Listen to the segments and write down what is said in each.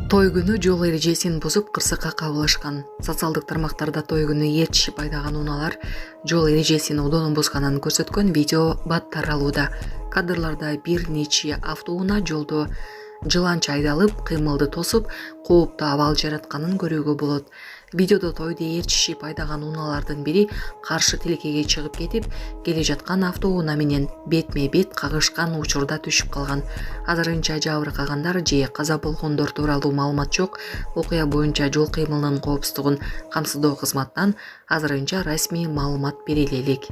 Той күнү жол эрежесин бузуп кырсыкка кабылышкан. Социалдык тармактарда той күнү ээрчишип айдаган унаалар жол эрежесин одон бузганын көрсөткөн видео бат таралууда. Кадрларда бир нече автоунаа жолдо жыланча айдалып, кыймылды тосуп, кооптуу абал жаратканын көрүүгө болот. Видеодо тойду ээрчишип айдаган унаалардын бири каршы тилекеге чыгып кетип, келе жаткан автоунаа менен бетме-бет кагышкан учурда түшүп калган. Азырынча жабыркагандар же каза болгондор тууралуу маалымат жок. Окуя боюнча жол кыймылынын коопсуздугун камсыздоо кызматынан азырынча расмий маалымат бериле элек.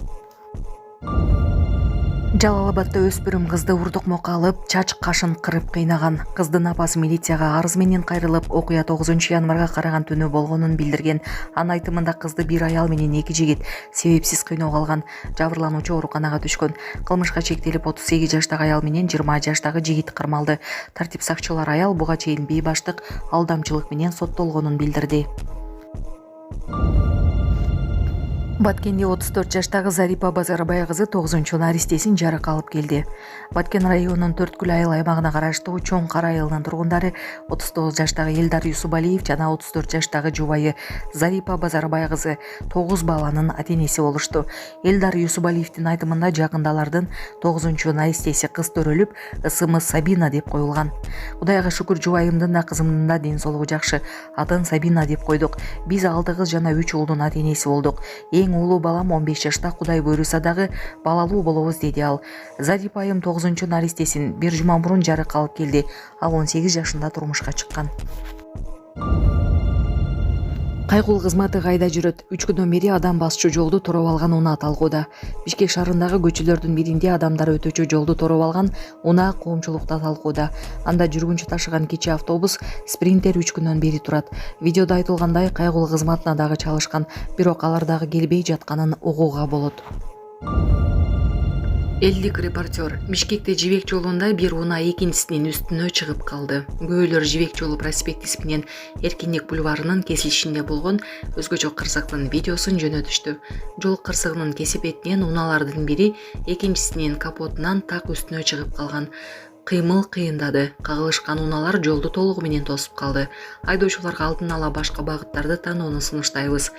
Жалал-Абадда өспүрүм кызды урдукмокко алып, чач кашын кырып кыйнаган. Кыздын апасы милицияга арыз менен кайрылып, окуя 9 январга караган түнү болгонун билдирген. Анын айтымында кызды бир аял менен 2 жигит себепсиз кыйноого алган. Жабырлануучу ооруканага түшкөн. Кылмышка чектелип 38 жаштагы аял менен 20 жаштагы жигит кармалды. Тартип сакчылары аял буга чейин бейбаштык, алдамчылык менен соттолгонун билдирди. Баткенде 34 жаштагы Зарипа Базарбай кызы 9 наристесин жарык алып келди. Баткен районунун Төрткүл айыл аймагына караштуу Чоң Кара айылынын тургундары 39 жаштагы Элдар Юсубалиев жана 34 жаштагы жубайы Зарипа Базарбай кызы 9 баланын ата-энеси болушту. Элдар Юсубалиевдин айтымында жакында алардын 9 наристеси кыз төрөлүп, ысымы Сабина деп коюлган. Кудайга шүкүр, жубайымдын да кызымдын да ден соолугу жакшы. Атын Сабина деп койдук. Биз 6 кыз жана 3 уулдун ата-энеси болдук. Эң улуу балам 15 жашта, Кудай буйруса дагы балалуу болобуз, деди ал. Зарипа айым 9 наристесин бир жума мурун жарык алып келди. Ал 18 жашында турмушка чыккан. Кайгул кызматы кайда жүрөт? 3 күндөн бери адам басчу жолду тороп алган унаа талкууда. Бишкек шаарындагы көчөлөрдүн биринде адамдар өтүүчү жолду тороп алган унаа коомчулукта талкууда. Анда жүргүнчү ташыган кичи автобус Спринтер 3 күндөн бери турат. Видеодо айтылгандай, кайгул кызматына дагы чалышкан, бирок алар дагы келбей жатканын угууга болот. Элдик репортер. Бишкекте Жибек жолунда бир унаа экинчисинин үстүнө чыгып калды. Күбөлөр Жибек жолу проспектиси менен Эркиндик бульварынын кесилишинде болгон өзгөчө кырсыктын видеосун жөнөтүштү. Жол кырсыгынын кесип этинен унаалардын бири экинчисинин капотунан так үстүнө чыгып калган. Кыймыл кыйындады. Кагылышкан унаалар жолду толугу менен тосуп калды. Айдоочуларга алдын ала башка багыттарды танууну сунуштайбыз.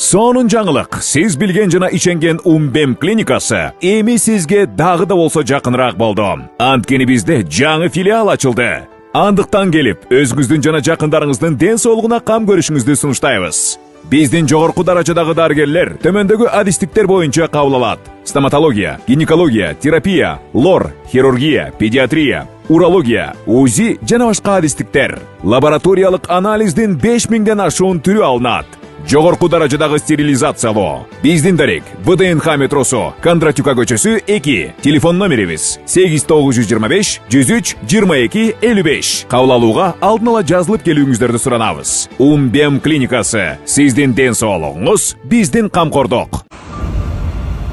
Сонун жаңылык. Сиз билген жана иченген Умбем клиникасы эми сизге дагы да болсо жакыныраак болду. Анткени бизде жаңы филиал ачылды. Андыктан келип, өзүңүздүн жана жакындарыңыздын ден соолугуна кам көрүшүңүздү сунуштайбыз. Биздин жогорку даражадагы дарыгерлер төмөндөгү адистиктер боюнча кабыл алат: стоматология, гинекология, терапия, лор, хирургия, педиатрия, урология, УЗИ жана башка адистиктер. Лабораториялык анализдин 5000ден ашуун түрү алынат. Жогорку даражадагы стерилизациялоо. Биздин дарек ВДНХ метросу, Кондратюка көчөсү 2. Телефон номерибиз 8925 103 22 55. Кабыл алууга алдын ала жазылып келүүңүздөрдү суранабыз. Умбем клиникасы. Сиздин ден соолугуңуз биздин камкордук.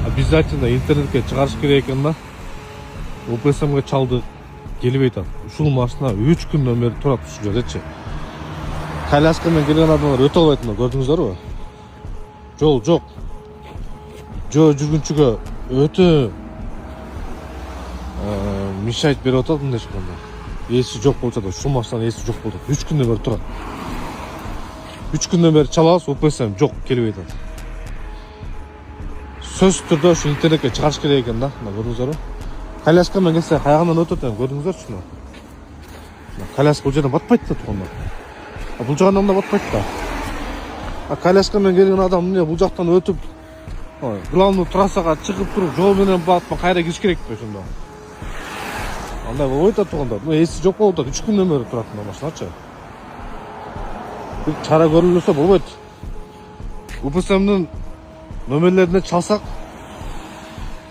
Обязательно интернетке чыгарыш керек экен да. УПСМге чалды келбей атат. Ушул машина 3 күндөн бери турат ушул жердечи. Коляскамен келген адамдар өтө албайт, көрдүңүздөрбү? Жол жок. Жүргүнчүгө өтө мешайт берип атат мындай ешкандай. Эси жок болчу да, ушул машинанын эси жок болду. 3 күндөн бери турат. 3 күндөн бери чалабыз, УПСМ жок, келбей атат. Сөзсүз түрдө ушу интернетке чыгарыш керек экен да, көрдүңүздөрбү? Коляскамен келсе кайгынан өтөт экен, көрдүңүздөрчү? Коляска бул жерден батпайт да тургундар. Бул жагынан да батпайт да. Коляскамен келген адам эмне бул жактан өтүп, главный трассага чыгып туруп, жол менен батып кайра кириш керек да ошондо. Андай болбойт да тургундар. Эси жок болуп атат, 3 күндөн бери турат мына машиначы. Бир чара көрүлсө болбойт. УПСМдин номерлерине чалсак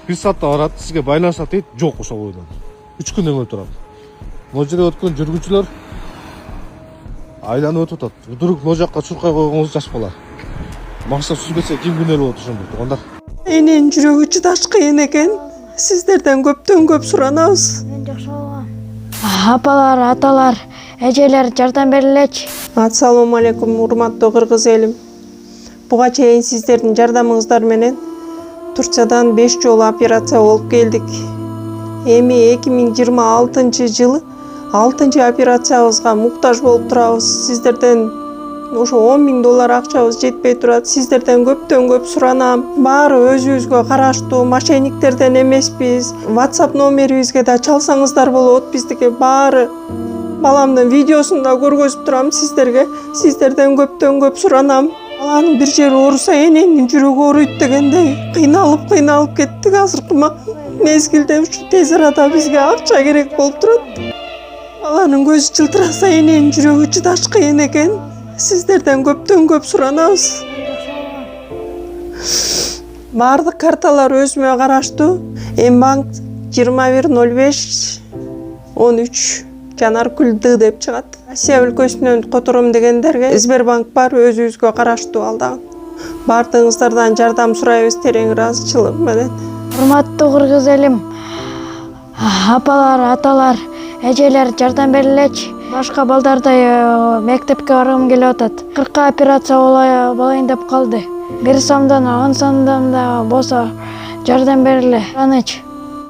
1 саатта барат, сизге байланышат дейт, жок ошол бойдон. 3 күндөн бери турат. Могу жерде өткөн жүргүнчүлөр айланып өтүп атат. Вдруг могу жакка чуркай койгонбуз жаш бала. Машина сүзбесе ким күнөөлүү болот ошондо тургундар. Эненин жүрөгү чыдаш кыйын экен. Сиздерден көптөн көп суранабыз. Мен жакшы болгом. Апалар, аталар, эжелер жардам берилечи. Ассалому алейкум, урматтуу кыргыз элим. Буга чейин сиздердин жардамыңыздар менен Турциядан 5 жолу операция болуп келдик. Эми 2026 жылы 6 операциябызга муктаж болуп турабыз. Сиздерден ошо $10.000 акчабыз жетпей турат. Сиздерден көптөн көп суранам. Баары өзүбүзгө караштуу, мошенниктерден эмеспиз. WhatsApp номерибизге да чалсаңыздар болот. Биздики баары баламдын видеосун да көргөзүп турам сиздерге. Сиздерден көптөн көп суранам. Баланын бир жери ооруса эненин жүрөгү ооруйт дегендей кыйналып кеттик. Азыркы мезгилде ушу тез арада бизге акча керек болуп турат. Баланын көзү жылтыраса эненин жүрөгү чыдаш кыйын экен. Сиздерден көптөн көп суранабыз. Баардык карталар өзүмө караштуу. Мбанк 210513 Жанаркүл Д деп чыгат. Россия өлкөсүнөн котором дегендерге Сбербанк бар, өзүбүзгө караштуу алдагы. Баардыгыңыздардан жардам сурайбыз терең ыраазычылык менен. Урматтуу кыргыз элим, апалар, аталар, эжелер жардам берилечи. Башка балдардай мектепке баргым келип атат. 40 операция болайын деп калды. 1 сомдон 10 сомдон да болсо жардам бериле. Аныч.